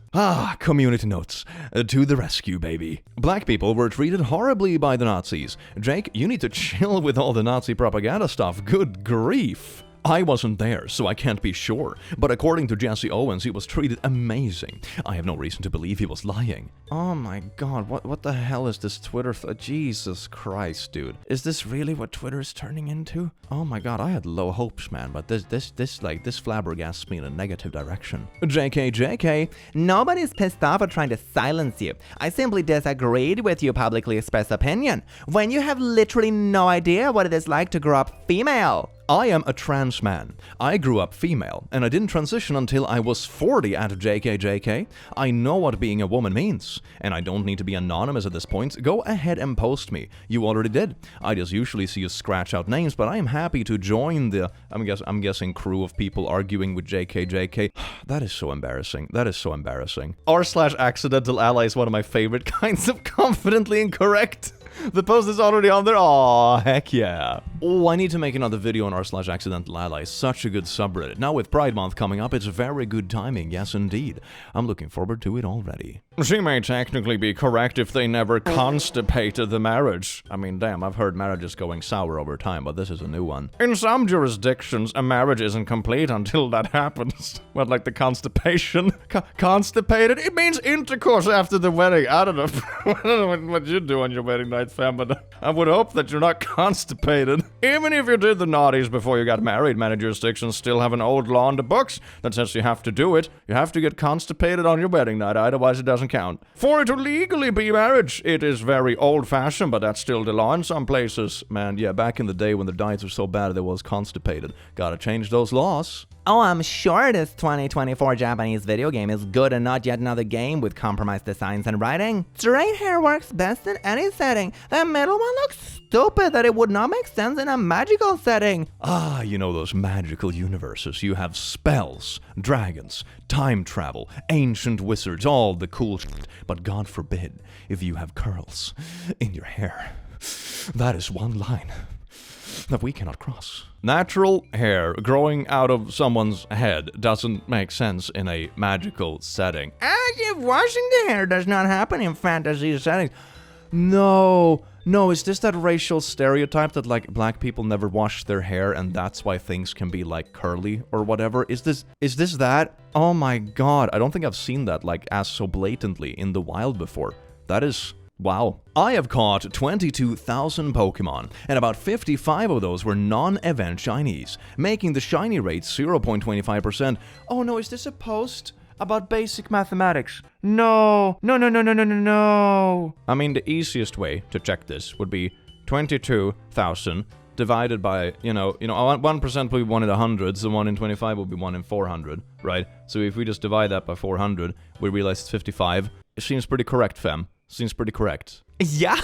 Community notes. To the rescue, baby. Black people were treated horribly by the Nazis. Jake, you need to chill with all the Nazi propaganda stuff. Good grief. I wasn't there, so I can't be sure. But according to Jesse Owens, he was treated amazing. I have no reason to believe he was lying. Oh my god, what the hell is this Twitter Jesus Christ, dude. Is this really what Twitter is turning into? Oh my god, I had low hopes, man, but this flabbergasts me in a negative direction. JK. Nobody's pissed off at trying to silence you. I simply disagreed with your publicly expressed opinion when you have literally no idea what it is like to grow up female. I am a trans man. I grew up female, and I didn't transition until I was 40 at JK. I know what being a woman means, and I don't need to be anonymous at this point. Go ahead and post me. You already did. I just usually see you scratch out names, but I am happy to join the, I'm guessing, crew of people arguing with JK. That is so embarrassing. That is so embarrassing. r/accidental ally is one of my favorite kinds of confidently incorrect. The post is already on there. Aw, heck yeah. Oh, I need to make another video on r/accidental ally. Such a good subreddit. Now with Pride Month coming up, it's very good timing. Yes, indeed. I'm looking forward to it already. She may technically be correct if they never constipated the marriage. I mean, damn, I've heard marriages going sour over time, but this is a new one. In some jurisdictions, a marriage isn't complete until that happens. What, like the constipation? Constipated? It means intercourse after the wedding. I don't know what you do on your wedding night, fam, but I would hope that you're not constipated. Even if you did the naughties before you got married, many jurisdictions still have an old law in the books that says you have to do it. You have to get constipated on your wedding night, otherwise it doesn't count. For it to legally be marriage, it is very old-fashioned, but that's still the law in some places. Man, yeah, back in the day when the diets were so bad they was constipated. Gotta change those laws. Oh, I'm sure this 2024 Japanese video game is good and not yet another game with compromised designs and writing. Straight hair works best in any setting. The middle one looks stupid that it would not make sense in a magical setting. You know those magical universes. You have spells, dragons, time travel, ancient wizards, all the cool shit. But God forbid if you have curls in your hair. That is one line that we cannot cross. Natural hair growing out of someone's head doesn't make sense in a magical setting. As if washing the hair does not happen in fantasy settings. No, is this that racial stereotype that like black people never wash their hair and that's why things can be like curly or whatever? Is this that? Oh my god, I don't think I've seen that like as so blatantly in the wild before. That is... wow. I have caught 22,000 Pokemon, and about 55 of those were non-event shinies, making the shiny rate 0.25%. Oh no, is this a post about basic mathematics? No. I mean, the easiest way to check this would be 22,000 divided by, 1% will be 1 in 100, so 1 in 25 will be 1 in 400, right? So if we just divide that by 400, we realize it's 55. It seems pretty correct, fam. Seems pretty correct. Yeah?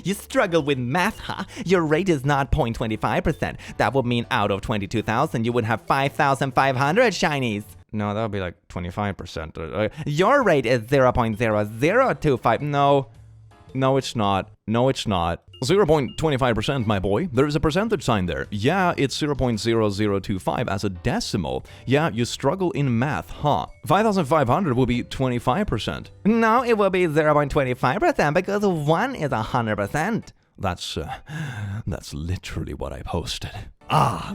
You struggle with math, huh? Your rate is not 0.25%. That would mean out of 22,000, you would have 5,500 shinies. No, that would be like 25%. Your rate is 0.0025. No, it's not. 0.25%, my boy. There is a percentage sign there. Yeah, it's 0.0025 as a decimal. Yeah, you struggle in math, huh? 5,500 will be 25%. No, it will be 0.25% because 1 is 100%. That's literally what I posted.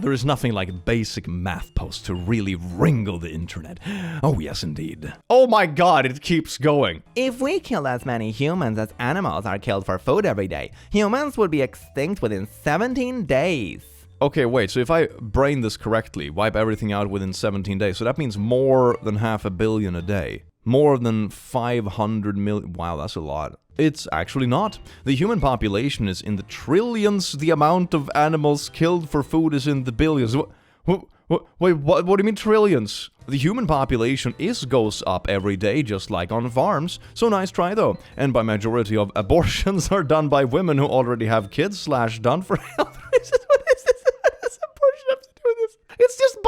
There is nothing like basic math posts to really wrangle the internet. Oh, yes, indeed. Oh my god, it keeps going. If we kill as many humans as animals are killed for food every day, humans would be extinct within 17 days. Okay, wait, so if I brain this correctly, wipe everything out within 17 days, so that means more than 500 million a day. More than 500 million. Wow, that's a lot. It's actually not. The human population is in the trillions. The amount of animals killed for food is in the billions. Wait, what do you mean trillions? The human population goes up every day, just like on farms. So nice try, though. And by majority of abortions are done by women who already have kids / done for health reasons. What is this? What does abortion have to do with this? It's just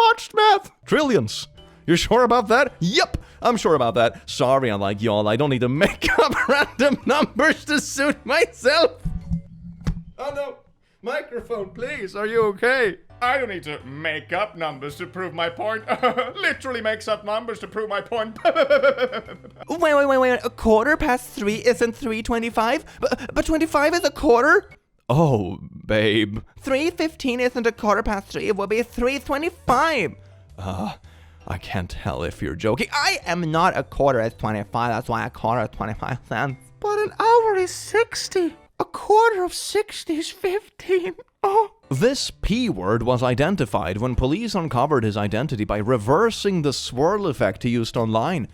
Trillions. You're sure about that? Yep, I'm sure about that. Sorry, unlike y'all, I don't need to make up random numbers to suit myself. Oh no, microphone, please, are you okay? I don't need to make up numbers to prove my point. Literally makes up numbers to prove my point. Wait. A 3:15 isn't 3:25? But 25 is a quarter? Oh, babe. 3:15 isn't a 3:15. It will be 3:25. I can't tell if you're joking. I am not a quarter is 25. That's why a quarter is 25 cents. But an hour is 60. A quarter of 60 is 15. Oh. This P word was identified when police uncovered his identity by reversing the swirl effect he used online.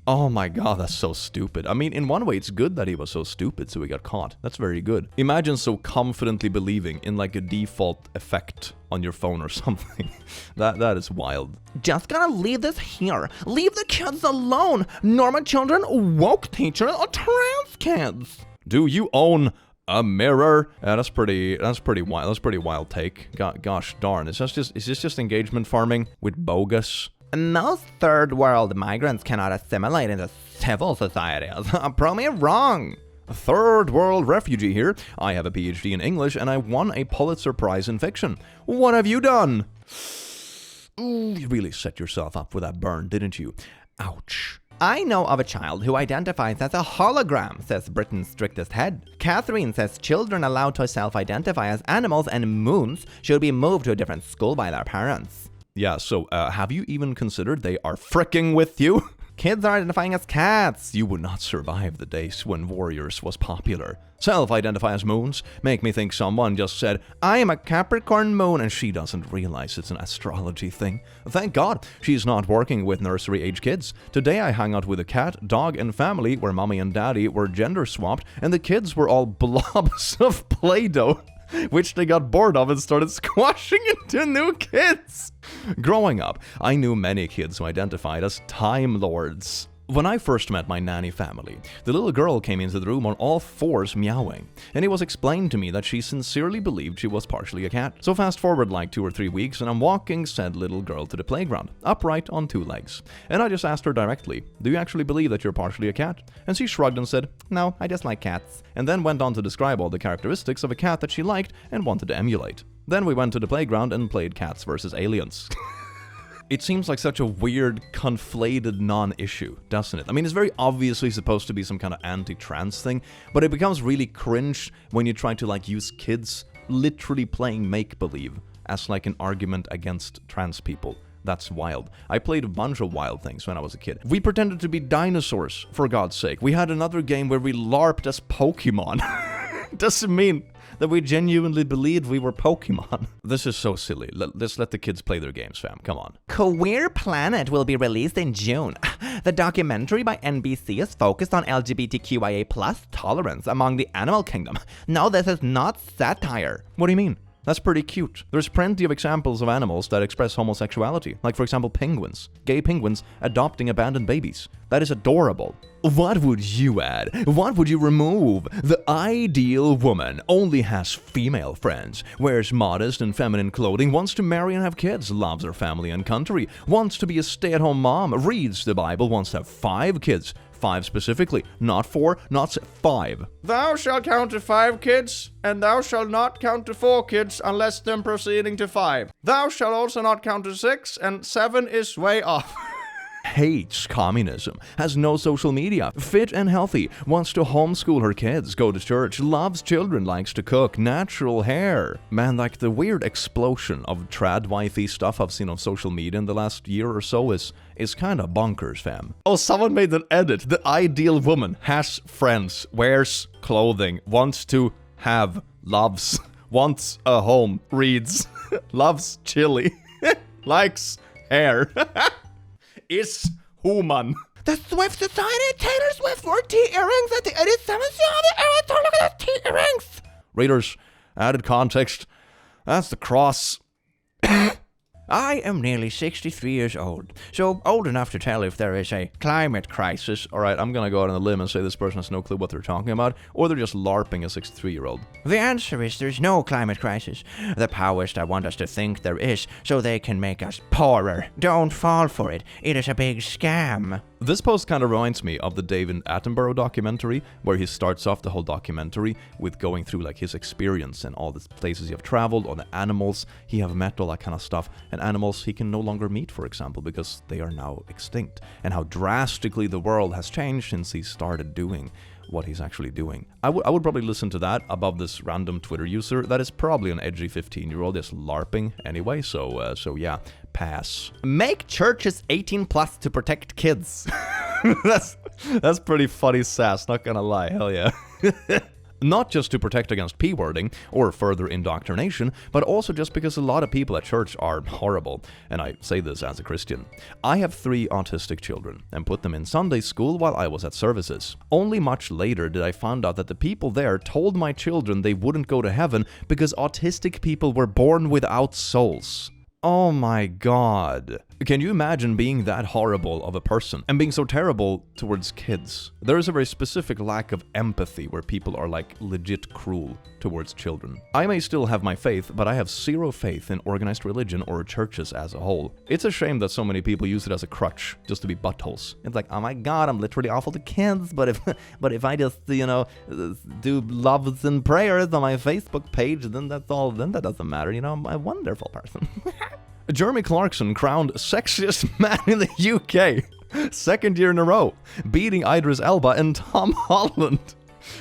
Oh my god, that's so stupid. I mean, in one way, it's good that he was so stupid, so he got caught. That's very good. Imagine so confidently believing in like a default effect on your phone or something. That is wild. Just gonna leave this here. Leave the kids alone. Normal children, woke teachers, or trans kids. Do you own a mirror? Yeah, that's pretty wild. That's a pretty wild take. Gosh darn. Is this just engagement farming with bogus? Most third world migrants cannot assimilate into civil societies. Prove me wrong. A third world refugee here. I have a PhD in English and I won a Pulitzer Prize in fiction. What have you done? Ooh, you really set yourself up for that burn, didn't you? Ouch. I know of a child who identifies as a hologram, says Britain's strictest head. Catherine says children allowed to self-identify as animals and moons should be moved to a different school by their parents. Yeah, so have you even considered they are fricking with you? Kids are identifying as cats. You would not survive the days when Warriors was popular. Self-identify as moons make me think someone just said, I am a Capricorn moon, and she doesn't realize it's an astrology thing. Thank God she's not working with nursery-age kids. Today I hung out with a cat, dog, and family where mommy and daddy were gender swapped, and the kids were all blobs of Play-Doh, which they got bored of and started squashing into new kids. Growing up, I knew many kids who identified as Time Lords. When I first met my nanny family, the little girl came into the room on all fours meowing, and it was explained to me that she sincerely believed she was partially a cat. So fast forward like 2 or 3 weeks, and I'm walking said little girl to the playground, upright on 2 legs. And I just asked her directly, do you actually believe that you're partially a cat? And she shrugged and said, no, I just like cats. And then went on to describe all the characteristics of a cat that she liked and wanted to emulate. Then we went to the playground and played Cats vs. Aliens. It seems like such a weird, conflated non-issue, doesn't it? I mean, it's very obviously supposed to be some kind of anti-trans thing, but it becomes really cringe when you try to, like, use kids literally playing make-believe as, like, an argument against trans people. That's wild. I played a bunch of wild things when I was a kid. We pretended to be dinosaurs, for God's sake. We had another game where we LARPed as Pokemon. Doesn't mean that we genuinely believed we were Pokemon. This is so silly. Let's let the kids play their games, fam. Come on. Queer Planet will be released in June. The documentary by NBC is focused on LGBTQIA+ tolerance among the animal kingdom. No, this is not satire. What do you mean? That's pretty cute. There's plenty of examples of animals that express homosexuality, like for example penguins. Gay penguins adopting abandoned babies. That is adorable. What would you add? What would you remove? The ideal woman only has female friends, wears modest and feminine clothing, wants to marry and have kids, loves her family and country, wants to be a stay-at-home mom, reads the Bible, wants to have 5 kids. 5 specifically, not 4, not 5. Thou shalt count to 5 kids, and thou shalt not count to 4 kids unless them proceeding to 5. Thou shalt also not count to 6, and 7 is way off. Hates communism, has no social media, fit and healthy, wants to homeschool her kids, go to church, loves children, likes to cook, natural hair. Man, like the weird explosion of trad wifey stuff I've seen on social media in the last year or so is kind of bonkers, fam. Oh, someone made an edit. The ideal woman has friends, wears clothing, wants to have, loves, wants a home, reads, loves chili, likes hair. Is human. The Swift Society, Taylor Swift wore tea earrings at the 87th year of the era. Don't look at the tea earrings. Readers, added context. That's the cross. I am nearly 63 years old, so old enough to tell if there is a climate crisis. Alright, I'm gonna go out on a limb and say this person has no clue what they're talking about, or they're just LARPing a 63-year-old. The answer is there's no climate crisis. The powers that want us to think there is, so they can make us poorer. Don't fall for it. It is a big scam. This post kind of reminds me of the David Attenborough documentary, where he starts off the whole documentary with going through like his experience and all the places he have traveled, all the animals he have met, all that kind of stuff, and animals he can no longer meet, for example, because they are now extinct, and how drastically the world has changed since he started doing what he's actually doing. I would probably listen to that above this random Twitter user that is probably an edgy 15-year-old just LARPing anyway, so yeah, pass. Make churches 18 plus to protect kids. That's pretty funny sass, not gonna lie, hell yeah. Not just to protect against p-wording or further indoctrination, but also just because a lot of people at church are horrible, and I say this as a Christian. I have 3 autistic children and put them in Sunday school while I was at services. Only much later did I find out that the people there told my children they wouldn't go to heaven because autistic people were born without souls. Oh my god. Can you imagine being that horrible of a person and being so terrible towards kids? There is a very specific lack of empathy where people are like legit cruel towards children. I may still have my faith, but I have zero faith in organized religion or churches as a whole. It's a shame that so many people use it as a crutch just to be buttholes. It's like, oh my god, I'm literally awful to kids, but if I just, do loves and prayers on my Facebook page, then that doesn't matter, I'm a wonderful person. Jeremy Clarkson crowned sexiest man in the UK, 2nd year in a row, beating Idris Elba and Tom Holland.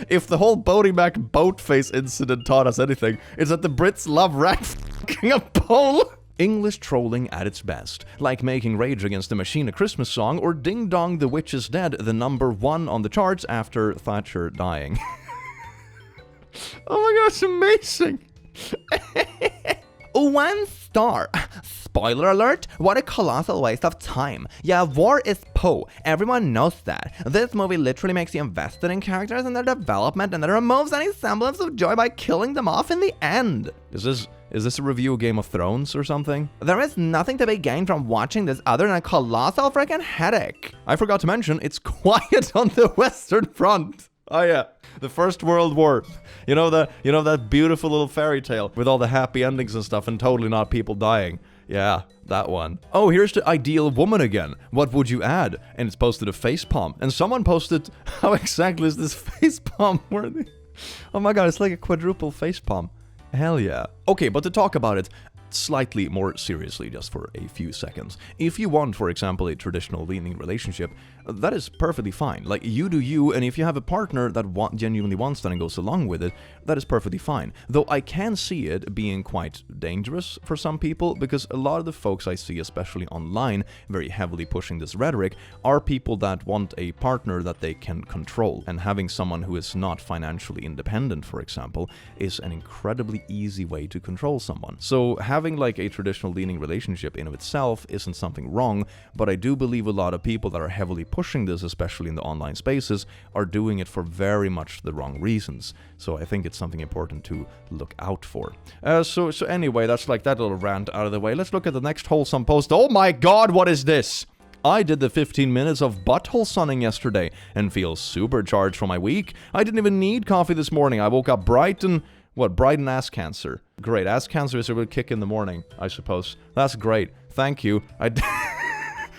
If the whole boating back boatface incident taught us anything, it's that the Brits love rat f***ing a pole. English trolling at its best, like making Rage Against the Machine a Christmas song or Ding Dong the Witch is Dead the #1 on the charts after Thatcher dying. Oh my god, it's amazing. 1 star. Spoiler alert, what a colossal waste of time. Yeah, war is Poe. Everyone knows that. This movie literally makes you invested in characters and their development, and then removes any semblance of joy by killing them off in the end. Is this a review of Game of Thrones or something? There is nothing to be gained from watching this other than a colossal freaking headache. I forgot to mention, it's quiet on the Western Front. Oh yeah, the First World War. You know that beautiful little fairy tale with all the happy endings and stuff and totally not people dying. Yeah, that one. Oh, here's the ideal woman again. What would you add? And it's posted a facepalm. And someone posted, how exactly is this facepalm worthy? Oh my god, it's like a quadruple facepalm. Hell yeah. Okay, but to talk about it slightly more seriously just for a few seconds. If you want, for example, a traditional leaning relationship, that is perfectly fine. Like, you do you, and if you have a partner that genuinely wants that and goes along with it, that is perfectly fine. Though I can see it being quite dangerous for some people, because a lot of the folks I see, especially online, very heavily pushing this rhetoric, are people that want a partner that they can control. And having someone who is not financially independent, for example, is an incredibly easy way to control someone. So having like a traditional leaning relationship in of itself isn't something wrong, but I do believe a lot of people that are heavily pushing this, especially in the online spaces, are doing it for very much the wrong reasons. So I think it's something important to look out for. So anyway, that's like that little rant out of the way. Let's look at the next wholesome post. Oh my god, what is this? I did the 15 minutes of butthole sunning yesterday and feel supercharged for my week. I didn't even need coffee this morning. I woke up bright and ass cancer. Great, ass cancer is a real kick in the morning, I suppose. That's great. Thank you.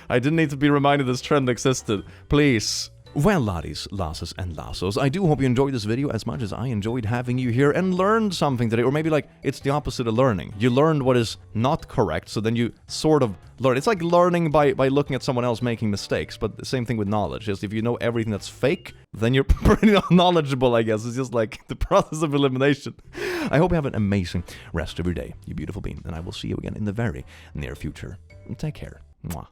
I didn't need to be reminded this trend existed. Please. Well, laddies, lasses, and lassos, I do hope you enjoyed this video as much as I enjoyed having you here and learned something today. Or maybe like, it's the opposite of learning. You learned what is not correct, so then you sort of learn. It's like learning by looking at someone else making mistakes, but the same thing with knowledge. Just if you know everything that's fake, then you're pretty knowledgeable, I guess. It's just like the process of elimination. I hope you have an amazing rest of your day, you beautiful being, and I will see you again in the very near future. Take care. Mwah.